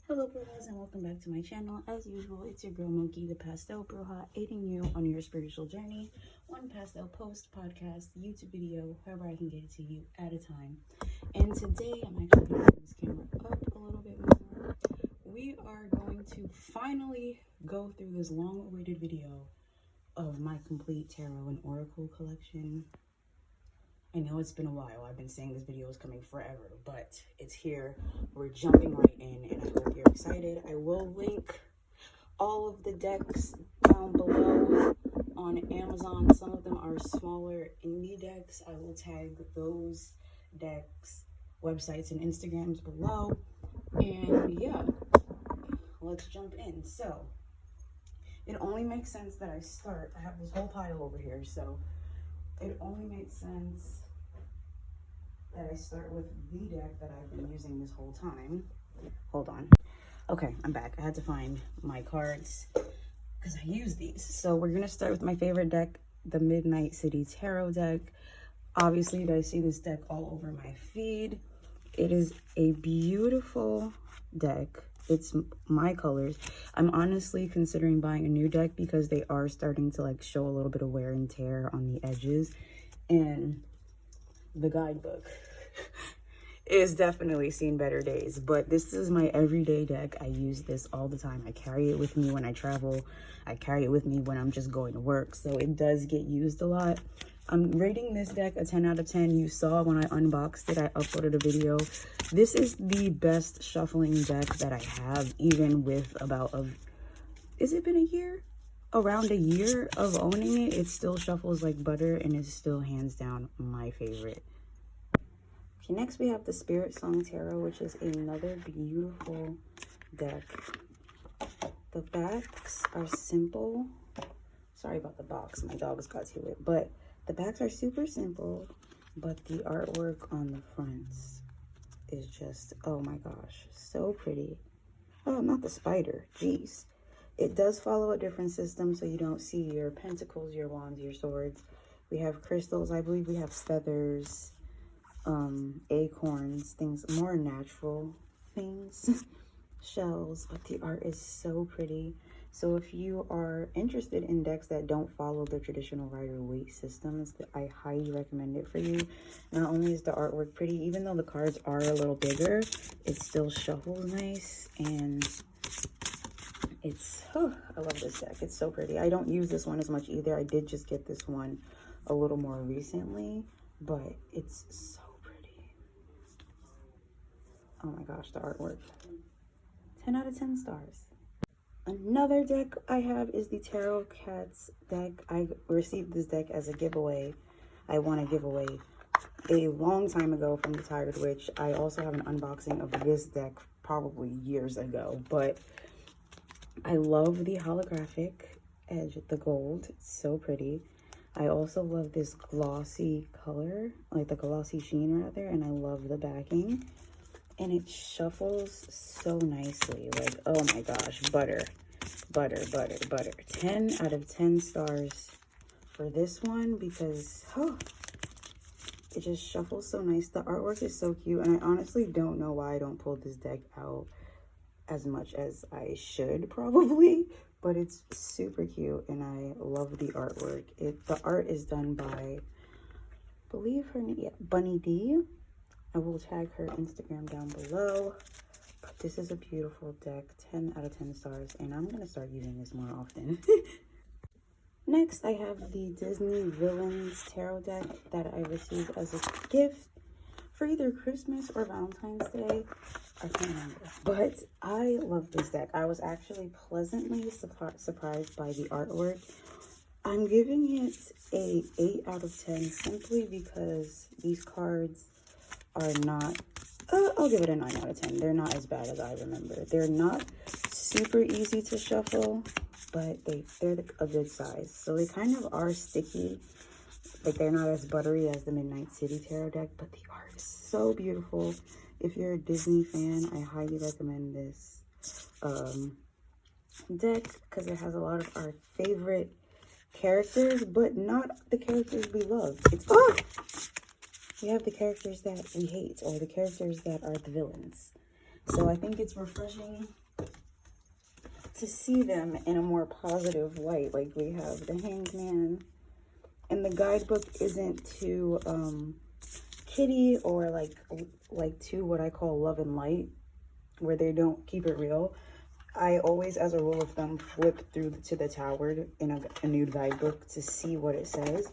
Hello Brujas, and welcome back to my channel. As usual, it's your girl Monkey, the Pastel Bruja, aiding you on your spiritual journey. One pastel post, podcast, YouTube video, however I can get it to you at a time. And today I'm actually going to bring this camera up a little bit more. We are going to finally go through this long-awaited video of my complete tarot and oracle collection. I know it's been a while. I've been saying this video is coming forever, but it's here. We're jumping right in, and I hope you're excited. I will link all of the decks down below on Amazon. Some of them are smaller indie decks. I will tag those decks, websites, and Instagrams below. And yeah, let's jump in. So it only makes sense that I start. I have this whole pile over here, so it only makes sense that I start with the deck that I've been using this whole time. Hold on. Okay, I'm back. I had to find my cards because I use these. So we're going to start with my favorite deck, the Midnight City Tarot deck. Obviously, you guys see this deck all over my feed. It is a beautiful deck. It's my colors. I'm honestly considering buying a new deck because they are starting to like show a little bit of wear and tear on the edges. And the guidebook is definitely seen better days, but this is my everyday deck. I use this all the time. I carry it with me when I travel. I carry it with me when I'm just going to work, so it does get used a lot. I'm rating this deck a 10 out of 10. You saw when I unboxed it, I uploaded a video. This is the best shuffling deck that I have, even with about has it been a year? Around a year of owning it, it still shuffles like butter and is still hands down my favorite. Okay, next we have the Spirit Song Tarot, which is another beautiful deck. The backs are simple. Sorry about the box, my dogs got to it, but the backs are super simple, but the artwork on the fronts is just, oh my gosh, so pretty. Oh, not the spider, jeez. It does follow a different system, so you don't see your pentacles, your wands, your swords. We have crystals. I believe we have feathers, acorns, things, more natural things, shells, but the art is so pretty. So if you are interested in decks that don't follow the traditional Rider-Waite systems, I highly recommend it for you. Not only is the artwork pretty, even though the cards are a little bigger, it still shuffles nice, and it's, oh, I love this deck. It's so pretty. I don't use this one as much either. I did just get this one a little more recently, but it's so pretty. Oh my gosh, the artwork. 10 out of 10 stars. Another deck I have is the Tarot Cats deck. I received this deck as a giveaway. I won a giveaway a long time ago from the Tired Witch. I also have an unboxing of this deck probably years ago, but I love the holographic edge, the gold. It's so pretty. I also love this glossy color, like the glossy sheen rather, and I love the backing. And it shuffles so nicely. Like, oh my gosh, butter, butter, butter, butter. 10 out of 10 stars for this one because, oh, it just shuffles so nice. The artwork is so cute, and I honestly don't know why I don't pull this deck out as much as I should probably, but it's super cute and I love the artwork. The art is done by, I believe her name, yeah, Bunny D. I will tag her Instagram down below, but this is a beautiful deck, 10 out of 10 stars, and I'm gonna start using this more often. Next, I have the Disney Villains Tarot deck that I received as a gift for either Christmas or Valentine's Day. I can't remember, but I love this deck. I was actually pleasantly surprised by the artwork. I'm giving it a 8 out of 10 simply because these cards are not, I'll give it a 9 out of 10. They're not as bad as I remember. They're not super easy to shuffle, but they're a good size. So they kind of are sticky. Like, they're not as buttery as the Midnight City Tarot deck, but the art is so beautiful. If you're a Disney fan, I highly recommend this deck because it has a lot of our favorite characters, but not the characters we love. We have the characters that we hate, or the characters that are the villains. So I think it's refreshing to see them in a more positive light. Like we have the Hanged Man, and the guidebook isn't too kiddie or like too what I call love and light, where they don't keep it real. I always, as a rule of thumb, flip through to the Tower in a new guidebook to see what it says.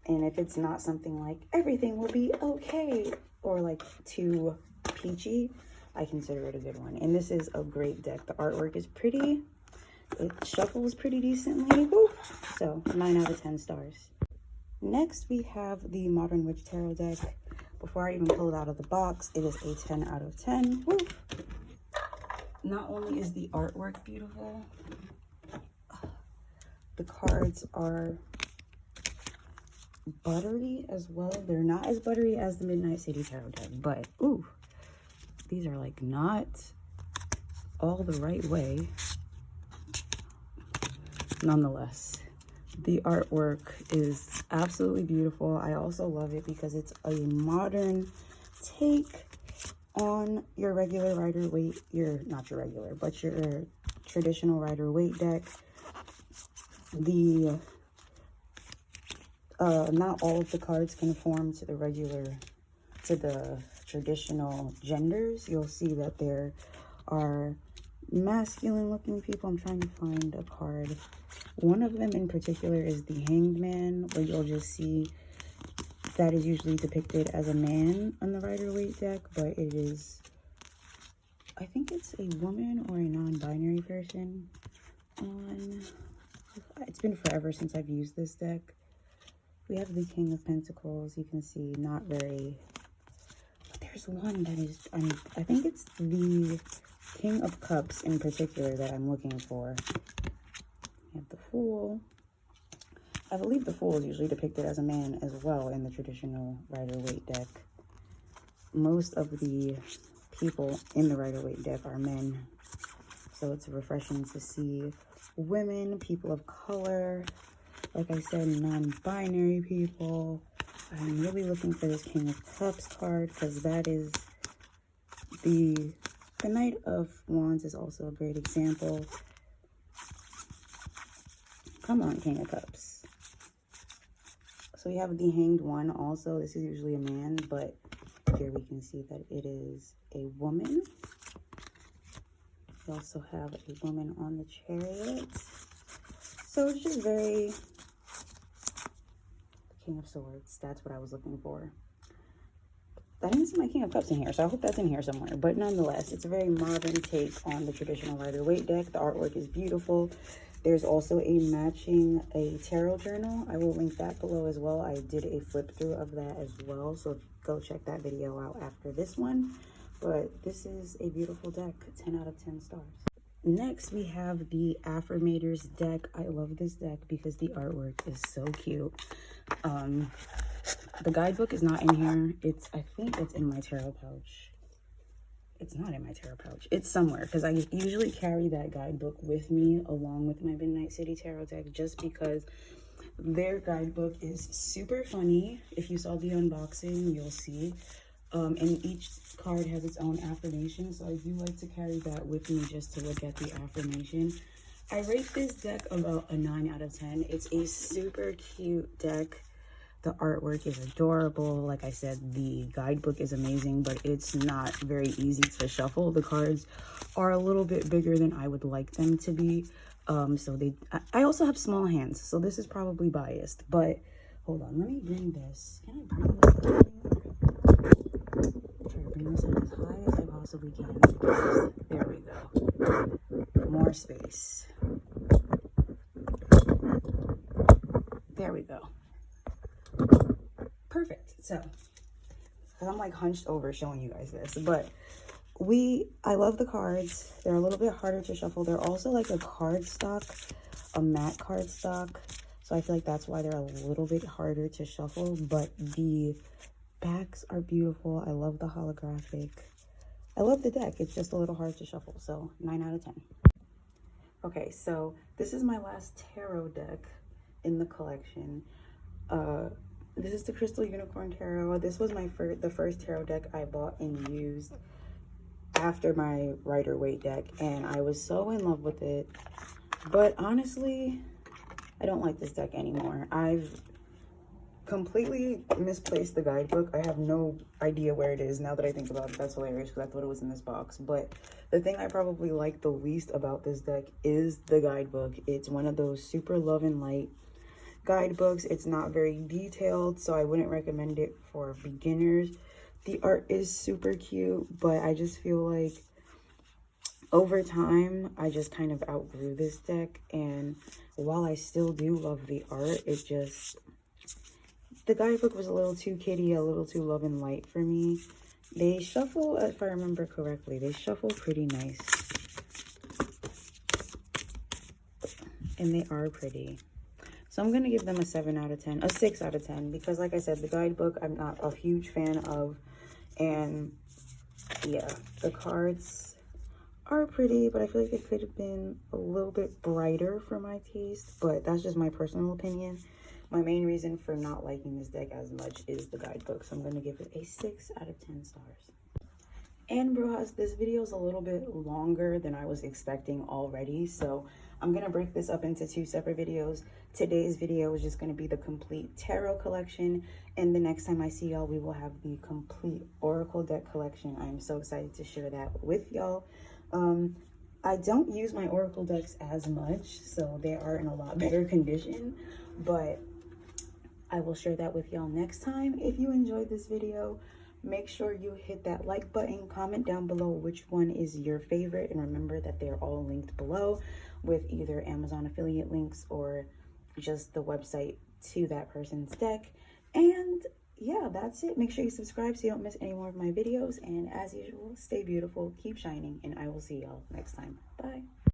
And if it's not something like everything will be okay or like too peachy, I consider it a good one. And this is a great deck. The artwork is pretty. It shuffles pretty decently. Woo! So 9 out of 10 stars. Next, we have the Modern Witch Tarot deck. Before I even pull it out of the box, it is a 10 out of 10. Woo! Not only is the artwork beautiful, the cards are buttery as well. They're not as buttery as the Midnight City Tarot deck, but ooh, these are like not all the right way. Nonetheless, the artwork is absolutely beautiful. I also love it because it's a modern take on your regular Rider-Waite, not your regular, but your traditional Rider-Waite deck. The not all of the cards conform to the traditional genders. You'll see that there are masculine looking people. I'm trying to find a card. One of them in particular is the Hanged Man, where you'll just see that is usually depicted as a man on the Rider-Waite deck, but it is, I think it's a woman or a non-binary person on, it's been forever since I've used this deck. We have the King of Pentacles. You can see not very, but there's one that is, I think it's the King of Cups in particular that I'm looking for. We have the Fool. I believe the Fool is usually depicted as a man as well in the traditional Rider-Waite deck. Most of the people in the Rider-Waite deck are men, so it's refreshing to see women, people of color, like I said, non-binary people. I'm really looking for this King of Cups card because that is the Knight of Wands is also a great example. Come on, King of Cups. So we have the Hanged One also. This is usually a man, but here we can see that it is a woman. We also have a woman on the chariot. So it's just very, King of Swords, that's what I was looking for. I didn't see my King of Cups in here, so I hope that's in here somewhere. But nonetheless, it's a very modern take on the traditional Rider-Waite deck. The artwork is beautiful. There's also a matching tarot journal. I will link that below as well. I did a flip through of that as well, so go check that video out after this one. But this is a beautiful deck, 10 out of 10 stars. Next, we have the Affirmators deck. I love this deck because the artwork is so cute. The guidebook is not in here. I think it's in my tarot pouch. It's not in my tarot pouch. It's somewhere because I usually carry that guidebook with me along with my Midnight City Tarot deck just because their guidebook is super funny. If you saw the unboxing, you'll see. And each card has its own affirmation, so I do like to carry that with me just to look at the affirmation. I rate this deck about a 9 out of 10. It's a super cute deck. The artwork is adorable. Like I said, the guidebook is amazing, but it's not very easy to shuffle. The cards are a little bit bigger than I would like them to be. I also have small hands, so this is probably biased. But hold on, let me bring this. Can I bring this up? Try to bring this up as high as I possibly can. Because there we go. More space. There we go. Perfect. So, because I'm like hunched over showing you guys this, but I love the cards. They're a little bit harder to shuffle. They're also like a card stock, a matte card stock. So I feel like that's why they're a little bit harder to shuffle, but the backs are beautiful. I love the holographic. I love the deck. It's just a little hard to shuffle. So 9 out of 10. Okay, so this is my last tarot deck in the collection. This is the Crystal Unicorn Tarot. This was the first tarot deck I bought and used. after my Rider-Waite deck, and I was so in love with it. But honestly, I don't like this deck anymore. I've completely misplaced the guidebook. I have no idea where it is now that I think about it. That's hilarious because I thought it was in this box. But the thing I probably like the least about this deck is the guidebook. It's one of those super love and light guidebooks. It's not very detailed, so I wouldn't recommend it for beginners. The art is super cute, but I just feel like over time I just kind of outgrew this deck, and while I still do love the art, the guidebook was a little too kiddie, a little too love and light for me. They shuffle, if I remember correctly, they shuffle pretty nice, and they are pretty. So I'm going to give them a 7 out of 10, a 6 out of 10, because like I said, the guidebook I'm not a huge fan of. And yeah, the cards are pretty, but I feel like they could have been a little bit brighter for my taste. But that's just my personal opinion. My main reason for not liking this deck as much is the guidebook. So I'm going to give it a 6 out of 10 stars. And brujas, this video is a little bit longer than I was expecting already, so I'm going to break this up into 2 separate videos. Today's video is just going to be the complete tarot collection, and the next time I see y'all, we will have the complete oracle deck collection. I am so excited to share that with y'all. I don't use my oracle decks as much, so they are in a lot better condition, but I will share that with y'all next time. If you enjoyed this video, make sure you hit that like button, comment down below which one is your favorite, and remember that they're all linked below with either Amazon affiliate links or just the website to that person's deck. And yeah, that's it. Make sure you subscribe so you don't miss any more of my videos, and as usual, stay beautiful, keep shining, and I will see y'all next time. Bye.